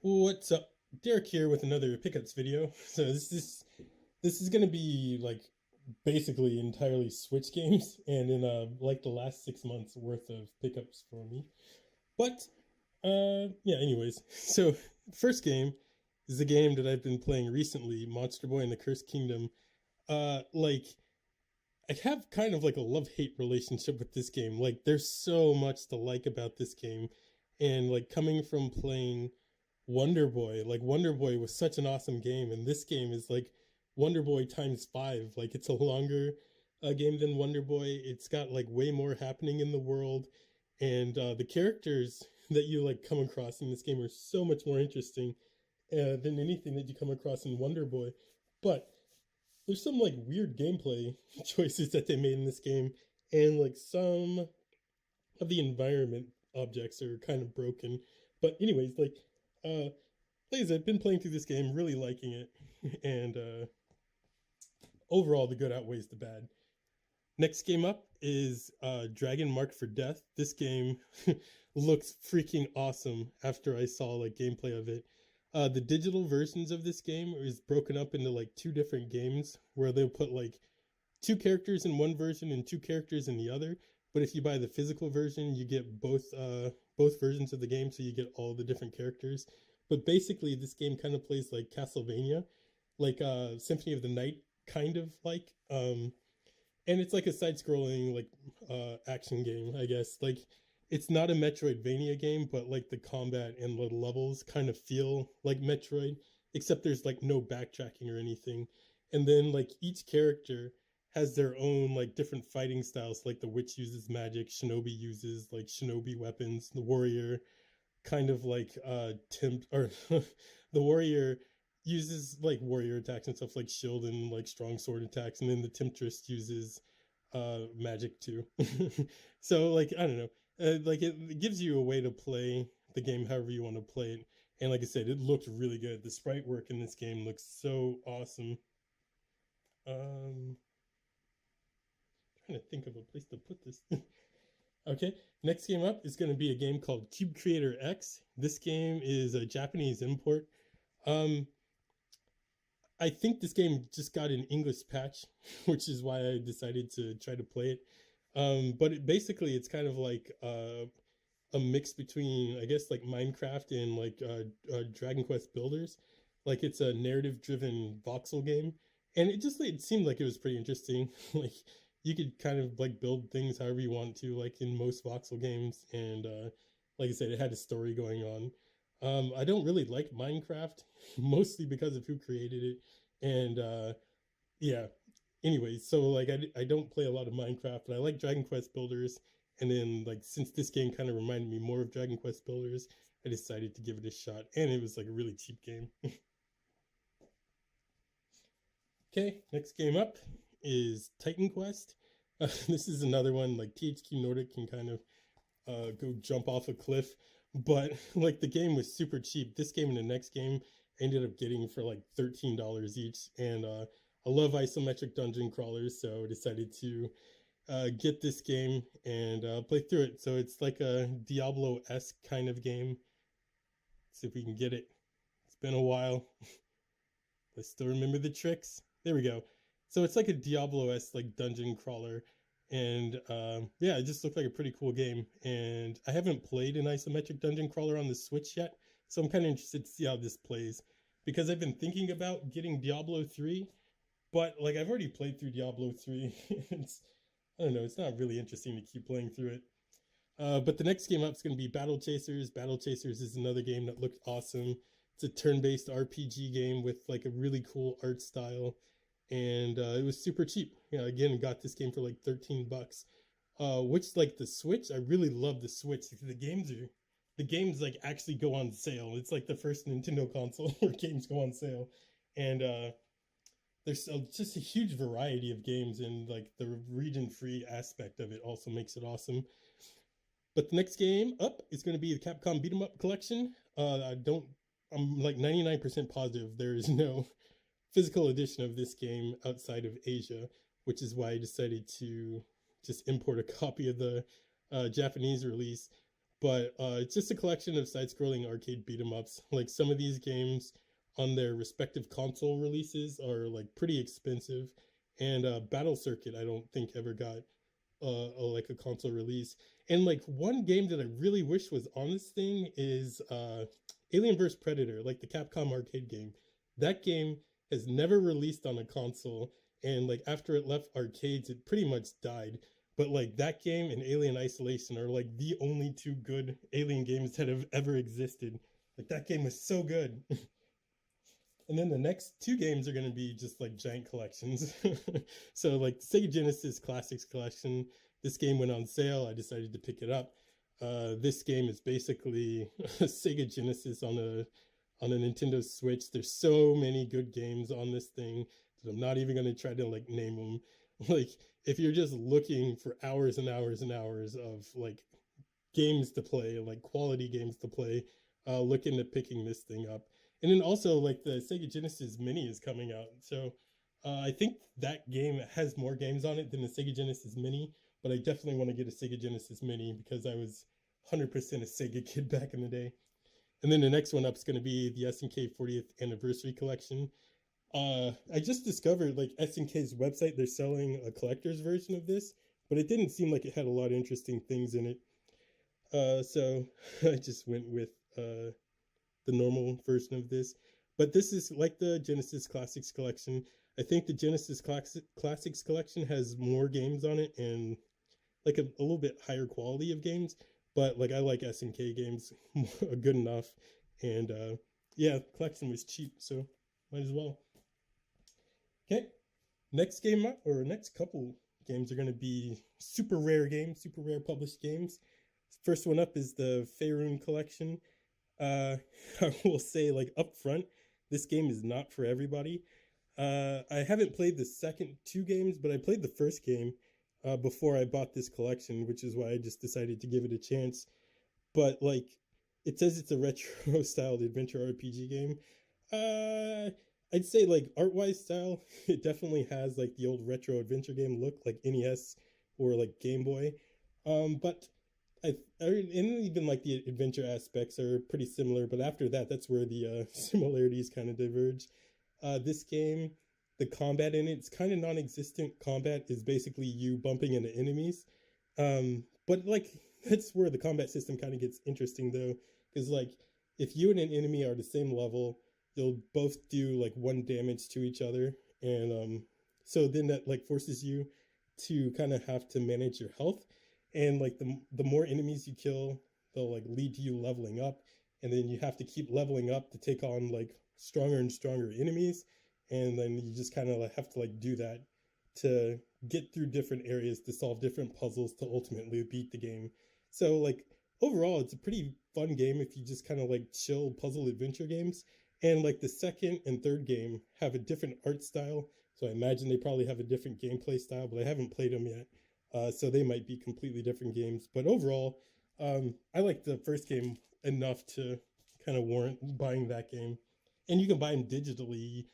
What's up? Derek here with another pickups video. So this is gonna be like basically entirely Switch games, and in like the last 6 months worth of pickups for me. But yeah. Anyways, so first game is a game that I've been playing recently, Monster Boy and the Cursed Kingdom. Like I have kind of like a love-hate relationship with this game. Like there's so much to like about this game, and like coming from playing Wonder Boy. Like Wonder Boy was such an awesome game, and this game is like Wonder Boy times five. Like it's a longer game than Wonder Boy. It's got like way more happening in the world, and the characters that you like come across in this game are so much more interesting than anything that you come across in Wonder Boy. But there's some like weird gameplay choices that they made in this game, and like some of the environment objects are kind of broken. But anyways, like I said, I've been playing through this game, really liking it, and overall the good outweighs the bad. Next game up is Dragon Mark for Death. This game looks freaking awesome after I saw like gameplay of it. The digital versions of this game is broken up into like two different games where they'll put like two characters in one version and two characters in the other. But if you buy the physical version, you get both versions of the game, so you get all the different characters. But basically, this game kind of plays like Castlevania, like Symphony of the Night, kind of like. And it's like a side-scrolling like action game, I guess. Like it's not a Metroidvania game, but like the combat and the levels kind of feel like Metroid, except there's like no backtracking or anything. And then like each character has their own like different fighting styles. Like the witch uses magic, shinobi uses like shinobi weapons, the warrior kind of like temp or the warrior uses like warrior attacks and stuff like shield and like strong sword attacks, and then the temptress uses magic too. So like I don't know, like it gives you a way to play the game however you want to play it. And like I said, it looked really good. The sprite work in this game looks so awesome. um Trying to think of a place to put this. Okay, next game up is going to be a game called Cube Creator X. This game is a Japanese import. Um, I think this game just got an English patch, which is why I decided to try to play it. But basically, it's kind of like a mix between, I guess, like Minecraft and like Dragon Quest Builders. Like it's a narrative-driven voxel game, and it seemed like it was pretty interesting. Like you could kind of like build things however you want to, like in most voxel games, and like I said, it had a story going on. I don't really like Minecraft, mostly because of who created it, and yeah. Anyways, so like I don't play a lot of Minecraft, but I like Dragon Quest Builders. And then like since this game kind of reminded me more of Dragon Quest Builders, I decided to give it a shot. And it was like a really cheap game. Okay, next game up is Titan Quest. This is another one like THQ Nordic can kind of go jump off a cliff, but like the game was super cheap. This game and the next game I ended up getting for like $13 each, and I love isometric dungeon crawlers, so I decided to get this game and play through it. So it's like a Diablo-esque kind of game. Let's see if we can get it. It's been a while. I still remember the tricks. There we go. So it's like a Diablo-esque like dungeon crawler, and yeah, it just looked like a pretty cool game. And I haven't played an isometric dungeon crawler on the Switch yet, so I'm kind of interested to see how this plays, because I've been thinking about getting Diablo 3, but like I've already played through Diablo 3. It's I don't know, it's not really interesting to keep playing through it. But the next game up is going to be Battle Chasers. Battle Chasers is another game that looked awesome. It's a turn-based RPG game with like a really cool art style, and it was super cheap. Yeah, again, got this game for like $13. Which like the Switch, I really love the Switch. The games like actually go on sale. It's like the first Nintendo console where games go on sale, and there's just a huge variety of games, and like the region free aspect of it also makes it awesome. But the next game up is going to be the Capcom Beat 'em Up Collection. I'm like 99% positive there is no physical edition of this game outside of Asia, which is why I decided to just import a copy of the Japanese release. but it's just a collection of side-scrolling arcade beat 'em ups. Like some of these games on their respective console releases are like pretty expensive, and Battle Circuit I don't think ever got like a console release. And like one game that I really wish was on this thing is Alien vs Predator, like the Capcom arcade game. That game has never released on a console, and like after it left arcades, it pretty much died. But like that game and Alien Isolation are like the only two good Alien games that have ever existed. Like that game was so good. And then the next two games are going to be just like giant collections. So like Sega Genesis Classics Collection, this game went on sale. I decided to pick it up. This game is basically a Sega Genesis on a Nintendo Switch. There's so many good games on this thing that I'm not even going to try to like name them. Like if you're just looking for hours and hours and hours of like games to play, like quality games to play, look into picking this thing up. And then also like the Sega Genesis Mini is coming out, so I think that game has more games on it than the Sega Genesis Mini. But I definitely want to get a Sega Genesis Mini because I was 100% a Sega kid back in the day. And then the next one up is going to be the SNK 40th Anniversary Collection. I just discovered like SNK's website, they're selling a collector's version of this, but it didn't seem like it had a lot of interesting things in it. So I just went with the normal version of this. But this is like the Genesis Classics Collection. I think the Genesis Classics Collection has more games on it and like a little bit higher quality of games. But like I like SNK games good enough. And yeah, collection was cheap, so might as well. Okay, next game up, or next couple games are going to be super rare games, super rare published games. First one up is the Pharaon Collection. I will say, like up front, this game is not for everybody. I haven't played the second two games, but I played the first game before I bought this collection, which is why I just decided to give it a chance. But like, it says it's a retro-styled adventure RPG game. I'd say like art-wise style, it definitely has like the old retro adventure game look, like NES or like Game Boy. But and even like the adventure aspects are pretty similar, but after that, that's where the similarities kind of diverge. This game, the combat in it's kind of non-existent. Combat is basically you bumping into enemies. But like that's where the combat system kind of gets interesting though, because like if you and an enemy are the same level, you'll both do like one damage to each other, and so then that like forces you to kind of have to manage your health. And like the more enemies you kill, they'll like lead to you leveling up, and then you have to keep leveling up to take on like stronger and stronger enemies, and then you just kind of like have to like do that to get through different areas to solve different puzzles to ultimately beat the game. So like overall, it's a pretty fun game if you just kind of like chill puzzle adventure games. And like the second and third game have a different art style, so I imagine they probably have a different gameplay style, but I haven't played them yet. So they might be completely different games. But overall, I like the first game enough to kind of warrant buying that game. And you can buy them digitally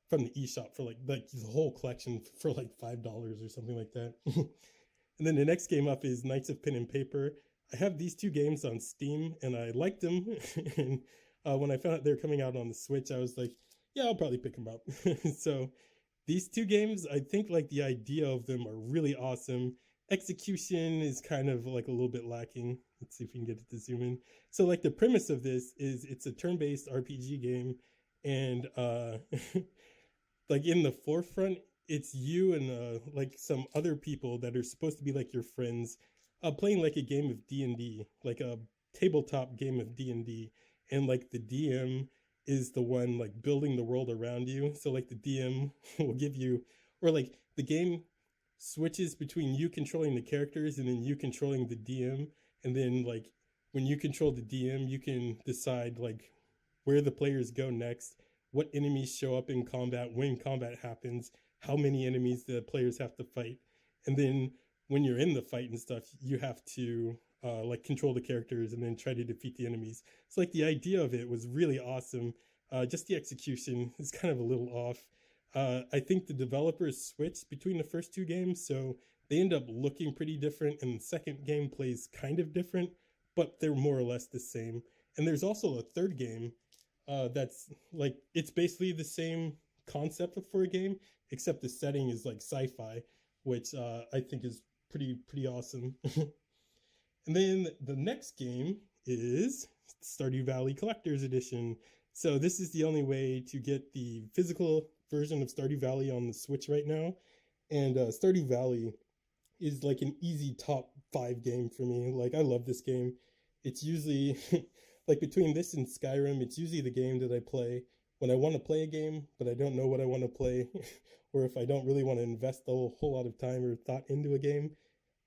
from the eShop for like the whole collection for like $5 or something like that. And then the next game up is Knights of Pen and Paper. I have these two games on Steam, and I liked them. And when I found out they're coming out on the Switch, I was like, yeah, I'll probably pick them up. So these two games, I think like the idea of them are really awesome. Execution is kind of like a little bit lacking. Let's see if we can get it to zoom in. So like the premise of this is it's a turn-based RPG game, and like in the forefront, it's you and like some other people that are supposed to be like your friends, playing like a game of D&D, like a tabletop game of D&D, and like the DM is the one like building the world around you. So like the DM will give you, or like the game switches between you controlling the characters and then you controlling the DM. And then like when you control the DM, you can decide like where the players go next, what enemies show up in combat, when combat happens, how many enemies the players have to fight. And then when you're in the fight and stuff, you have to like control the characters and then try to defeat the enemies. So like the idea of it was really awesome. Just the execution is kind of a little off. I think the developers switched between the first two games, so they end up looking pretty different, and the second game plays kind of different, but they're more or less the same. And there's also a third game that's like it's basically the same concept for a game, except the setting is like sci-fi, which I think is pretty awesome. And then the next game is Stardew Valley Collector's Edition. So this is the only way to get the physical version of Stardew Valley on the Switch right now. And Stardew Valley is like an easy top 5 game for me. Like I love this game. It's usually like between this and Skyrim, it's usually the game that I play when I want to play a game, but I don't know what I want to play, or if I don't really want to invest a whole lot of time or thought into a game.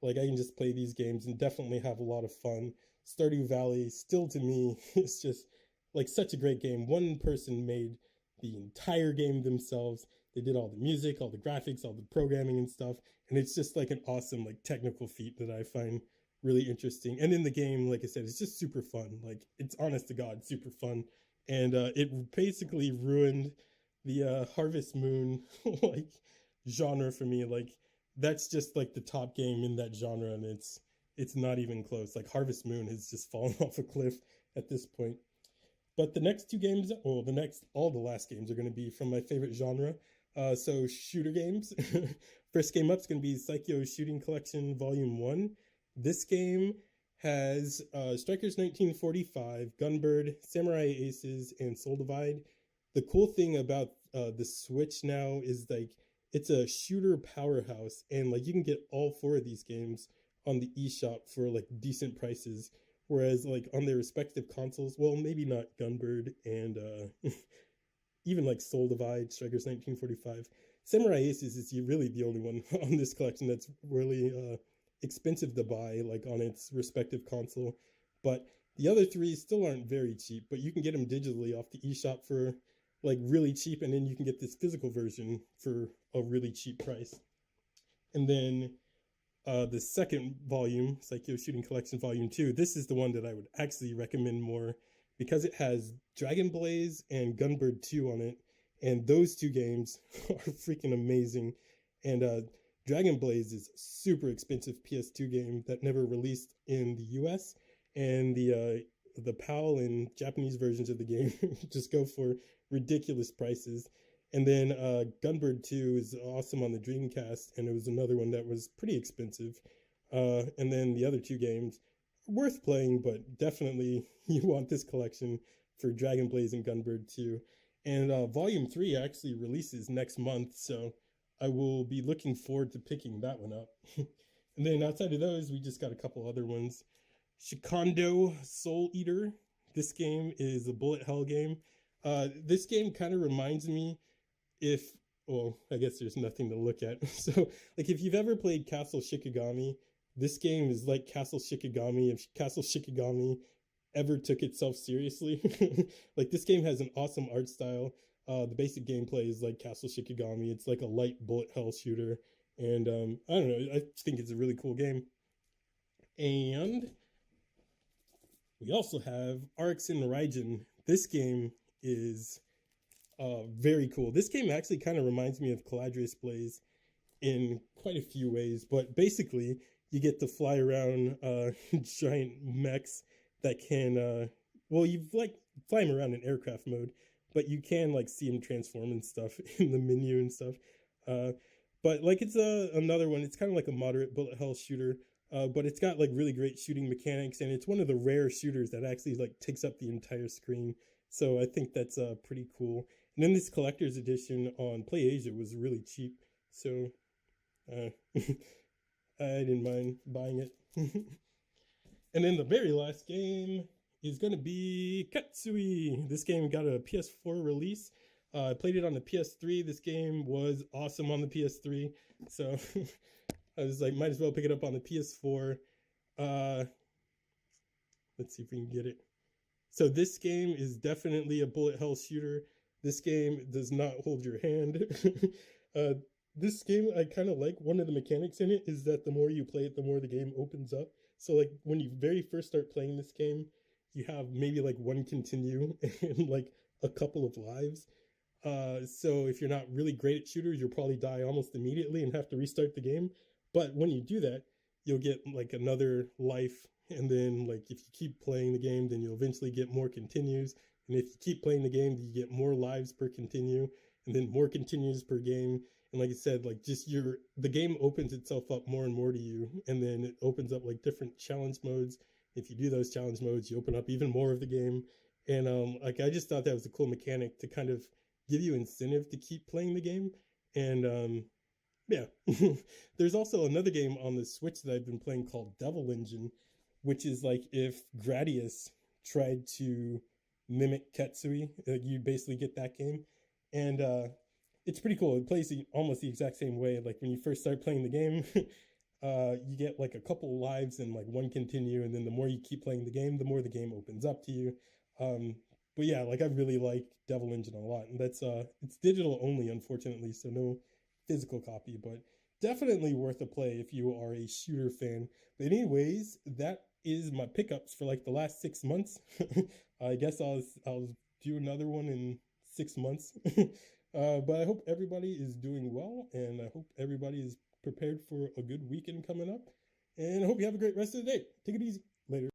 Like I can just play these games and definitely have a lot of fun. Stardew Valley still to me is just like such a great game. One person made the entire game themselves. They did all the music, all the graphics, all the programming and stuff, and it's just like an awesome like technical feat that I find really interesting. And in the game, like I said, it's just super fun. Like it's honest to God, super fun. And it basically ruined the Harvest Moon like genre for me. Like that's just like the top game in that genre, and it's not even close. Like Harvest Moon has just fallen off a cliff at this point. But the next two games, well, all the last games are going to be from my favorite genre. So shooter games. First game up is going to be Psycho Shooting Collection Volume 1. This game has Strikers 1945, Gunbird, Samurai Aces, and Soul Divide. The cool thing about the Switch now is like it's a shooter powerhouse, and like you can get all 4 of these games on the eShop for like decent prices. Whereas like on their respective consoles, well, maybe not Gunbird and even like Soul Divide, Strikers 1945. Samurai Aces is really the only one on this collection that's really expensive to buy, like on its respective console. But the other 3 still aren't very cheap, but you can get them digitally off the eShop for like really cheap, and then you can get this physical version for a really cheap price. And then the second volume, Psycho Shooting Collection Volume 2, this is the one that I would actually recommend more because it has Dragon Blaze and Gunbird 2 on it, and those 2 games are freaking amazing. And Dragon Blaze is a super expensive PS2 game that never released in the US, and the PAL and Japanese versions of the game just go for ridiculous prices. And then Gunbird 2 is awesome on the Dreamcast, and it was another one that was pretty expensive. And then the other 2 games, worth playing, but definitely you want this collection for Dragon Blaze and Gunbird 2. And Volume 3 actually releases next month, so I will be looking forward to picking that one up. And then outside of those, we just got a couple other ones. Shikondo Soul Eater. This game is a bullet hell game. This game kind of reminds me well, I guess there's nothing to look at. So, like, if you've ever played Castle Shikigami, this game is like Castle Shikigami if Castle Shikigami ever took itself seriously. Like, this game has an awesome art style. The basic gameplay is like Castle Shikigami. It's like a light bullet hell shooter. And I don't know, I think it's a really cool game. And we also have Arcs in Raijin. This game is very cool. This game actually kind of reminds me of Caladrius Blaze in quite a few ways, but basically you get to fly around giant mechs that can well, you like fly them around in aircraft mode, but you can like see them transform and stuff in the menu and stuff. But like it's another one. It's kind of like a moderate bullet hell shooter, but it's got like really great shooting mechanics, and it's one of the rare shooters that actually like takes up the entire screen. So I think that's pretty cool. And then this collector's edition on PlayAsia was really cheap, so I didn't mind buying it. And then the very last game is going to be Ketsui. This game got a PS4 release. I played it on the PS3. This game was awesome on the PS3, so I was like, might as well pick it up on the PS4. Let's see if we can get it. So this game is definitely a bullet hell shooter. This game does not hold your hand. This game, I kind of like. One of the mechanics in it is that the more you play it, the more the game opens up. So like when you very first start playing this game, you have maybe like 1 continue and like a couple of lives. So if you're not really great at shooters, you'll probably die almost immediately and have to restart the game. But when you do that, you'll get like another life and then like if you keep playing the game, then you'll eventually get more continues, and if you keep playing the game, you get more lives per continue, and then more continues per game. And like I said, like just the game opens itself up more and more to you, and then it opens up like different challenge modes. If you do those challenge modes, you open up even more of the game. And like I just thought that was a cool mechanic to kind of give you incentive to keep playing the game. And yeah. There's also another game on the Switch that I've been playing called Devil Engine, which is like if Gradius tried to mimic Ketsui, you basically get that game. And it's pretty cool. It plays almost the exact same way. Like when you first start playing the game, you get like a couple lives and like one continue, and then the more you keep playing the game, the more the game opens up to you. Um, but yeah, like I really like Devil Engine a lot, and that's it's digital only, unfortunately, so no physical copy, but definitely worth a play if you are a shooter fan. But anyways, that is my pickups for like the last 6 months. I guess I'll do another one in 6 months. But I hope everybody is doing well, and I hope everybody is prepared for a good weekend coming up. And I hope you have a great rest of the day. Take it easy. Later.